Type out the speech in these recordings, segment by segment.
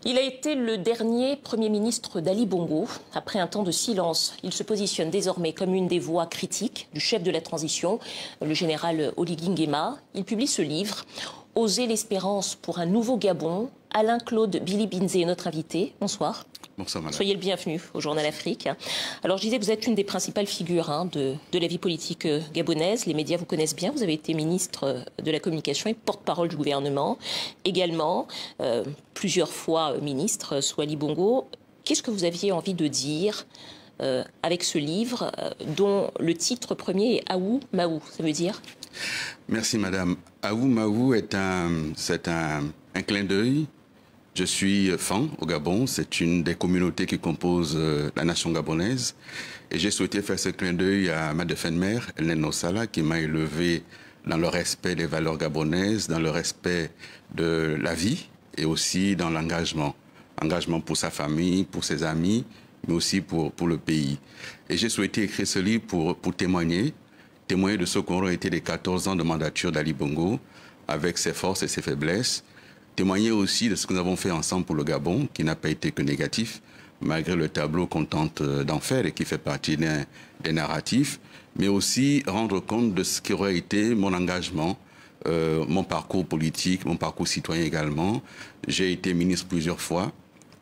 Il a été le dernier Premier ministre d'Ali Bongo. Après un temps de silence, il se positionne désormais comme une des voix critiques du chef de la transition, le général Oligui Nguema. Il publie ce livre, « Oser l'espérance pour un nouveau Gabon ». Alain-Claude Billy-Binze est notre invité. Bonsoir. Bonsoir, madame. Soyez le bienvenu au Journal Afrique. Alors, je disais que vous êtes une des principales figures de la vie politique gabonaise. Les médias vous connaissent bien. Vous avez été ministre de la Communication et porte-parole du gouvernement. Également, plusieurs fois ministre sous Ali Bongo. Qu'est-ce que vous aviez envie de dire avec ce livre dont le titre premier est Aou Maou? Ça veut dire? Merci, madame. Aou Maou c'est un clin d'œil. Je suis Fan au Gabon, c'est une des communautés qui composent la nation gabonaise. Et j'ai souhaité faire ce clin d'œil à ma défunte mère, Hélène Nosala, qui m'a élevé dans le respect des valeurs gabonaises, dans le respect de la vie et aussi dans l'engagement. Engagement pour sa famille, pour ses amis, mais aussi pour le pays. Et j'ai souhaité écrire ce livre pour témoigner de ce qu'auront été les 14 ans de mandature d'Ali Bongo, avec ses forces et ses faiblesses. Témoigner aussi de ce que nous avons fait ensemble pour le Gabon, qui n'a pas été que négatif, malgré le tableau qu'on tente d'en faire et qui fait partie des narratifs, mais aussi rendre compte de ce qui aurait été mon engagement, mon parcours politique, mon parcours citoyen également. J'ai été ministre plusieurs fois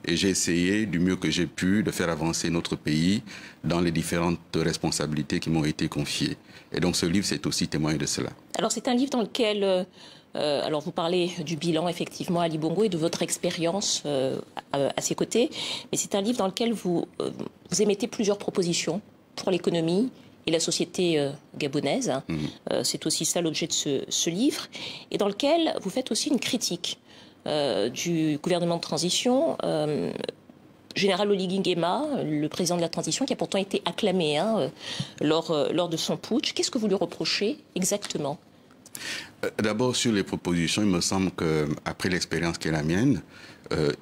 et j'ai essayé du mieux que j'ai pu de faire avancer notre pays dans les différentes responsabilités qui m'ont été confiées. Et donc ce livre, c'est aussi témoigner de cela. Alors c'est un livre dans lequel... alors vous parlez du bilan effectivement Ali Bongo et de votre expérience à ses côtés, mais c'est un livre dans lequel vous émettez plusieurs propositions pour l'économie et la société gabonaise. C'est aussi ça l'objet de ce livre, et dans lequel vous faites aussi une critique du gouvernement de transition. Général Oligui Nguema, le président de la transition, qui a pourtant été acclamé lors de son putsch. Qu'est-ce que vous lui reprochez exactement ? D'abord, sur les propositions, il me semble qu'après l'expérience qui est la mienne,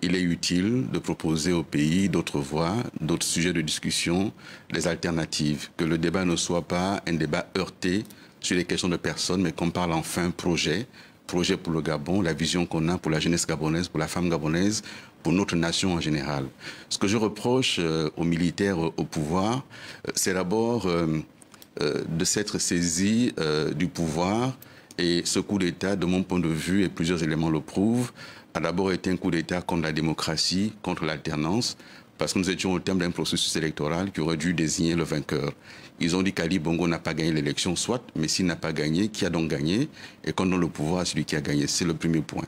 il est utile de proposer au pays d'autres voies, d'autres sujets de discussion, des alternatives. Que le débat ne soit pas un débat heurté sur les questions de personnes, mais qu'on parle enfin projet pour le Gabon, la vision qu'on a pour la jeunesse gabonaise, pour la femme gabonaise, pour notre nation en général. Ce que je reproche aux militaires au pouvoir, c'est d'abord de s'être saisi du pouvoir. Et ce coup d'État, de mon point de vue, et plusieurs éléments le prouvent, a d'abord été un coup d'État contre la démocratie, contre l'alternance, parce que nous étions au terme d'un processus électoral qui aurait dû désigner le vainqueur. Ils ont dit qu'Ali Bongo n'a pas gagné l'élection, soit, mais s'il n'a pas gagné, qui a donc gagné? Et qu'on donne le pouvoir à celui qui a gagné. C'est le premier point.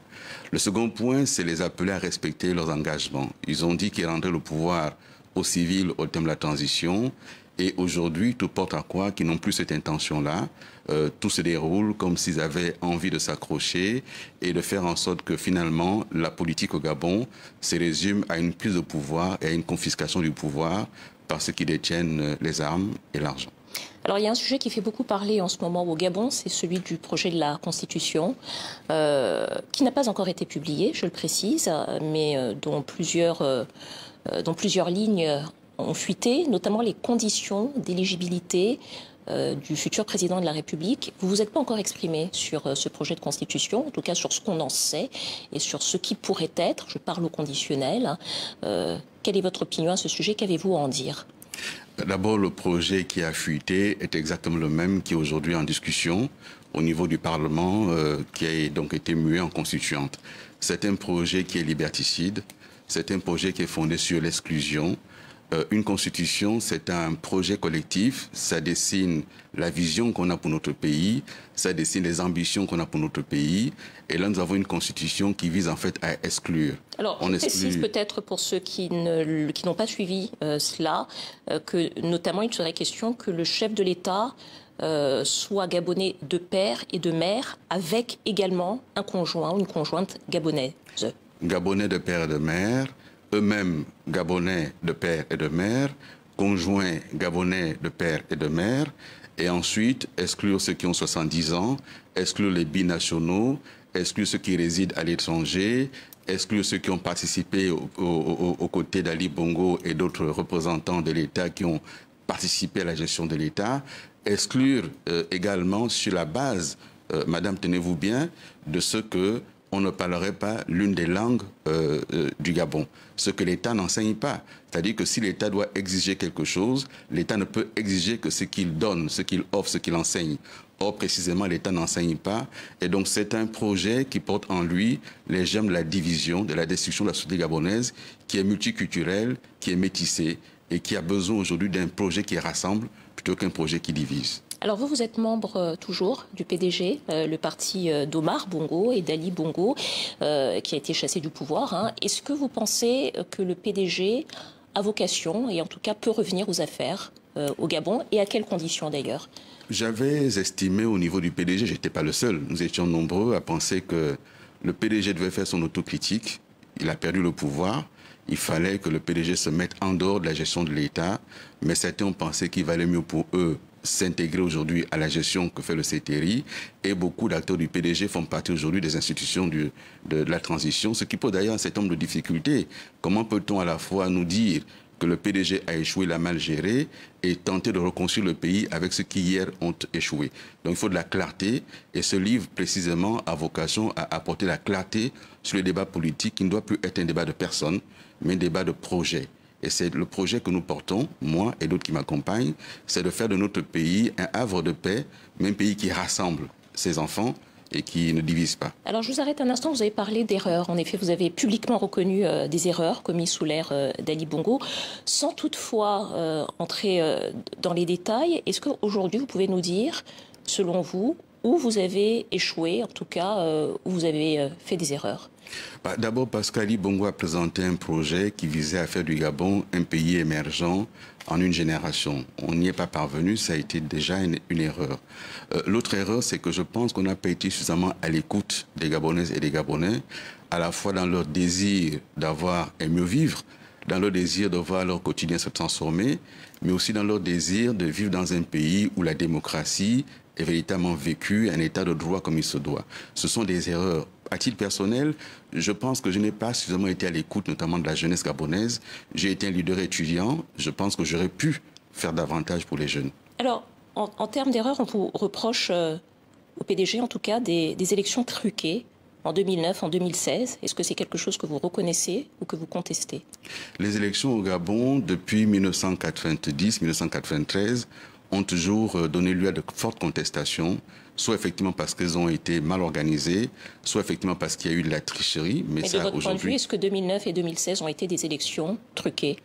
Le second point, c'est les appeler à respecter leurs engagements. Ils ont dit qu'ils rendraient le pouvoir aux civils au terme de la transition. Et aujourd'hui, tout porte à croire qu'ils n'ont plus cette intention-là. Tout se déroule comme s'ils avaient envie de s'accrocher et de faire en sorte que finalement, la politique au Gabon se résume à une prise de pouvoir et à une confiscation du pouvoir par ceux qui détiennent les armes et l'argent. Alors il y a un sujet qui fait beaucoup parler en ce moment au Gabon, c'est celui du projet de la Constitution, qui n'a pas encore été publié, je le précise, mais dont plusieurs lignes ont fuité, notamment les conditions d'éligibilité du futur président de la République. Vous ne vous êtes pas encore exprimé sur ce projet de constitution, en tout cas sur ce qu'on en sait et sur ce qui pourrait être. Je parle au conditionnel. Quelle est votre opinion à ce sujet? Qu'avez-vous à en dire? D'abord, le projet qui a fuité est exactement le même qui est aujourd'hui en discussion au niveau du Parlement, qui a donc été mué en constituante. C'est un projet qui est liberticide, c'est un projet qui est fondé sur l'exclusion. Une constitution, c'est un projet collectif, ça dessine la vision qu'on a pour notre pays, ça dessine les ambitions qu'on a pour notre pays. Et là, nous avons une constitution qui vise en fait à exclure. Alors, je précise peut-être pour ceux qui n'ont pas suivi cela, que notamment il serait question que le chef de l'État soit gabonais de père et de mère, avec également un conjoint ou une conjointe gabonaise. Gabonais de père et de mère, eux-mêmes gabonais de père et de mère, conjoints gabonais de père et de mère, et ensuite exclure ceux qui ont 70 ans, exclure les binationaux, exclure ceux qui résident à l'étranger, exclure ceux qui ont participé aux côtés d'Ali Bongo et d'autres représentants de l'État qui ont participé à la gestion de l'État, exclure également sur la base, madame, tenez-vous bien, de ce que on ne parlerait pas l'une des langues du Gabon, ce que l'État n'enseigne pas. C'est-à-dire que si l'État doit exiger quelque chose, l'État ne peut exiger que ce qu'il donne, ce qu'il offre, ce qu'il enseigne. Or, précisément, l'État n'enseigne pas. Et donc, c'est un projet qui porte en lui les germes de la division, de la destruction de la société gabonaise, qui est multiculturelle, qui est métissée et qui a besoin aujourd'hui d'un projet qui rassemble plutôt qu'un projet qui divise. Alors vous êtes membre toujours du PDG, le parti d'Omar Bongo et d'Ali Bongo, qui a été chassé du pouvoir. Hein. Est-ce que vous pensez que le PDG a vocation, et en tout cas peut revenir aux affaires au Gabon, et à quelles conditions d'ailleurs? J'avais estimé au niveau du PDG, je n'étais pas le seul, nous étions nombreux à penser que le PDG devait faire son autocritique. Il a perdu le pouvoir. Il fallait que le PDG se mette en dehors de la gestion de l'État, mais certains ont pensé qu'il valait mieux pour eux s'intégrer aujourd'hui à la gestion que fait le CTRI, et beaucoup d'acteurs du PDG font partie aujourd'hui des institutions de la transition, ce qui pose d'ailleurs un certain nombre de difficultés. Comment peut-on à la fois nous dire que le PDG a échoué, l'a mal géré, et tenter de reconstruire le pays avec ceux qui hier ont échoué? Donc il faut de la clarté, et ce livre précisément a vocation à apporter la clarté sur le débat politique qui ne doit plus être un débat de personnes, mais un débat de projet. Et c'est le projet que nous portons, moi et d'autres qui m'accompagnent, c'est de faire de notre pays un havre de paix, mais un pays qui rassemble ses enfants et qui ne divise pas. Alors je vous arrête un instant, vous avez parlé d'erreurs. En effet, vous avez publiquement reconnu des erreurs commises sous l'ère d'Ali Bongo, sans toutefois entrer dans les détails. Est-ce qu'aujourd'hui, vous pouvez nous dire, selon vous, où vous avez échoué, en tout cas, où vous avez fait des erreurs? D'abord parce qu'Ali Bongo a présenté un projet qui visait à faire du Gabon un pays émergent en une génération. On n'y est pas parvenu, ça a été déjà une erreur. L'autre erreur, c'est que je pense qu'on n'a pas été suffisamment à l'écoute des Gabonaises et des Gabonais, à la fois dans leur désir d'avoir et mieux vivre, dans leur désir de voir leur quotidien se transformer, mais aussi dans leur désir de vivre dans un pays où la démocratie est véritablement vécue, un état de droit comme il se doit. Ce sont des erreurs. À titre personnel, je pense que je n'ai pas suffisamment été à l'écoute, notamment de la jeunesse gabonaise. J'ai été un leader étudiant. Je pense que j'aurais pu faire davantage pour les jeunes. Alors, en termes d'erreurs, on vous reproche au PDG, en tout cas, des élections truquées en 2009, en 2016. Est-ce que c'est quelque chose que vous reconnaissez ou que vous contestez? Les élections au Gabon, depuis 1990-1993, ont toujours donné lieu à de fortes contestations, soit effectivement parce qu'elles ont été mal organisées, soit effectivement parce qu'il y a eu de la tricherie. Mais de votre point de vue, est-ce que 2009 et 2016 ont été des élections truquées?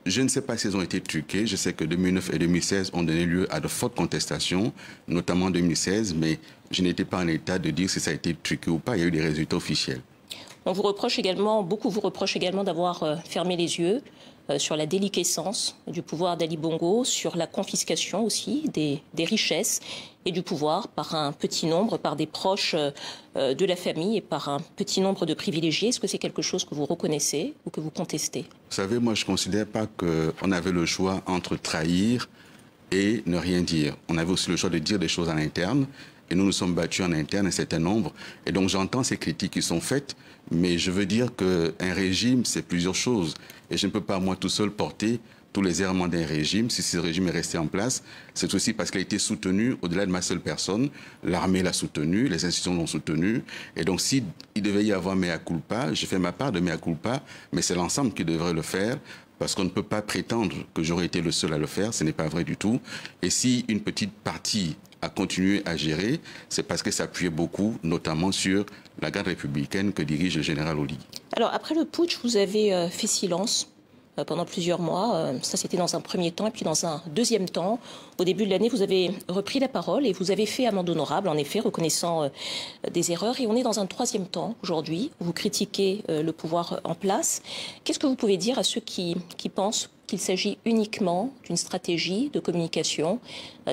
Je ne sais pas si elles ont été truquées. Je sais que 2009 et 2016 ont donné lieu à de fortes contestations, notamment en 2016, mais je n'étais pas en état de dire si ça a été truqué ou pas. Il y a eu des résultats officiels. On vous reproche également, beaucoup vous reprochent également d'avoir fermé les yeux sur la déliquescence du pouvoir d'Ali Bongo, sur la confiscation aussi des richesses et du pouvoir par un petit nombre, par des proches de la famille et par un petit nombre de privilégiés. Est-ce que c'est quelque chose que vous reconnaissez ou que vous contestez? Vous savez, moi je ne considère pas qu'on avait le choix entre trahir et ne rien dire. On avait aussi le choix de dire des choses en interne. Et nous nous sommes battus en interne un certain nombre. Et donc j'entends ces critiques qui sont faites, mais je veux dire qu'un régime, c'est plusieurs choses. Et je ne peux pas, moi, tout seul, porter tous les errements d'un régime. Si ce régime est resté en place, c'est aussi parce qu'il a été soutenu au-delà de ma seule personne. L'armée l'a soutenu, les institutions l'ont soutenu. Et donc s'il devait y avoir mea culpa, je fais ma part de mea culpa, mais c'est l'ensemble qui devrait le faire. Parce qu'on ne peut pas prétendre que j'aurais été le seul à le faire, ce n'est pas vrai du tout. Et si une petite partie a continué à gérer, c'est parce que ça appuyait beaucoup, notamment sur la garde républicaine que dirige le général Oligui. Alors, après le putsch, vous avez fait silence pendant plusieurs mois. Ça, c'était dans un premier temps. Et puis, dans un deuxième temps, au début de l'année, vous avez repris la parole et vous avez fait amende honorable, en effet, reconnaissant des erreurs. Et on est dans un troisième temps, aujourd'hui, où vous critiquez le pouvoir en place. Qu'est-ce que vous pouvez dire à ceux qui pensent qu'il s'agit uniquement d'une stratégie de communication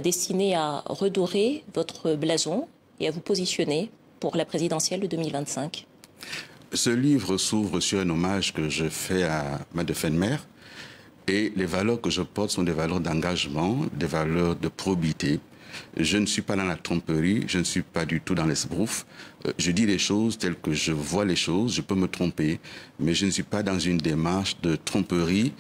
destinée à redorer votre blason et à vous positionner pour la présidentielle de 2025? Ce livre s'ouvre sur un hommage que je fais à ma défunte mère. Et les valeurs que je porte sont des valeurs d'engagement, des valeurs de probité. Je ne suis pas dans la tromperie, je ne suis pas du tout dans l'esbrouf. Je dis les choses telles que je vois les choses, je peux me tromper, mais je ne suis pas dans une démarche de tromperie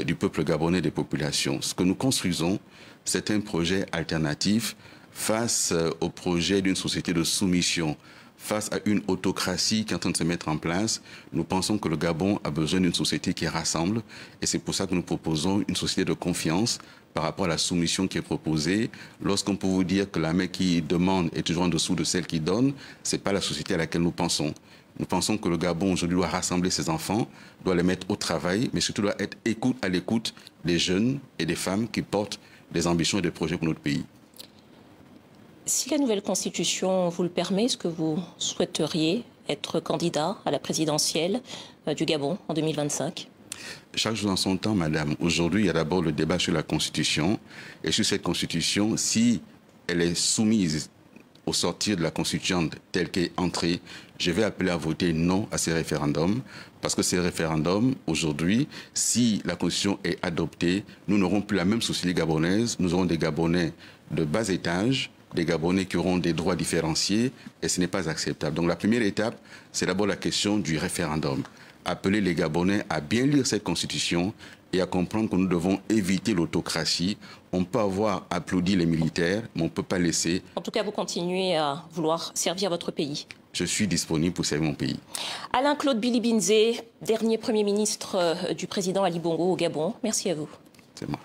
du peuple gabonais, des populations. Ce que nous construisons, c'est un projet alternatif face au projet d'une société de soumission, face à une autocratie qui est en train de se mettre en place, nous pensons que le Gabon a besoin d'une société qui rassemble. Et c'est pour ça que nous proposons une société de confiance par rapport à la soumission qui est proposée. Lorsqu'on peut vous dire que la main qui demande est toujours en dessous de celle qui donne, ce n'est pas la société à laquelle nous pensons. Nous pensons que le Gabon aujourd'hui doit rassembler ses enfants, doit les mettre au travail, mais surtout doit être à l'écoute des jeunes et des femmes qui portent des ambitions et des projets pour notre pays. Si la nouvelle constitution vous le permet, est-ce que vous souhaiteriez être candidat à la présidentielle du Gabon en 2025 ? Chaque jour en son temps, madame. Aujourd'hui, il y a d'abord le débat sur la Constitution. Et sur cette Constitution, si elle est soumise au sortir de la Constituante telle qu'elle est entrée, je vais appeler à voter non à ces référendums. Parce que ces référendums, aujourd'hui, si la Constitution est adoptée, nous n'aurons plus la même société gabonaise. Nous aurons des Gabonais de bas étage, des Gabonais qui auront des droits différenciés, et ce n'est pas acceptable. Donc la première étape, c'est d'abord la question du référendum. Appeler les Gabonais à bien lire cette Constitution et à comprendre que nous devons éviter l'autocratie. On peut avoir applaudi les militaires, mais on ne peut pas laisser... En tout cas, vous continuez à vouloir servir votre pays. Je suis disponible pour servir mon pays. Alain-Claude Bilibinzé, dernier Premier ministre du président Ali Bongo au Gabon. Merci à vous. C'est moi.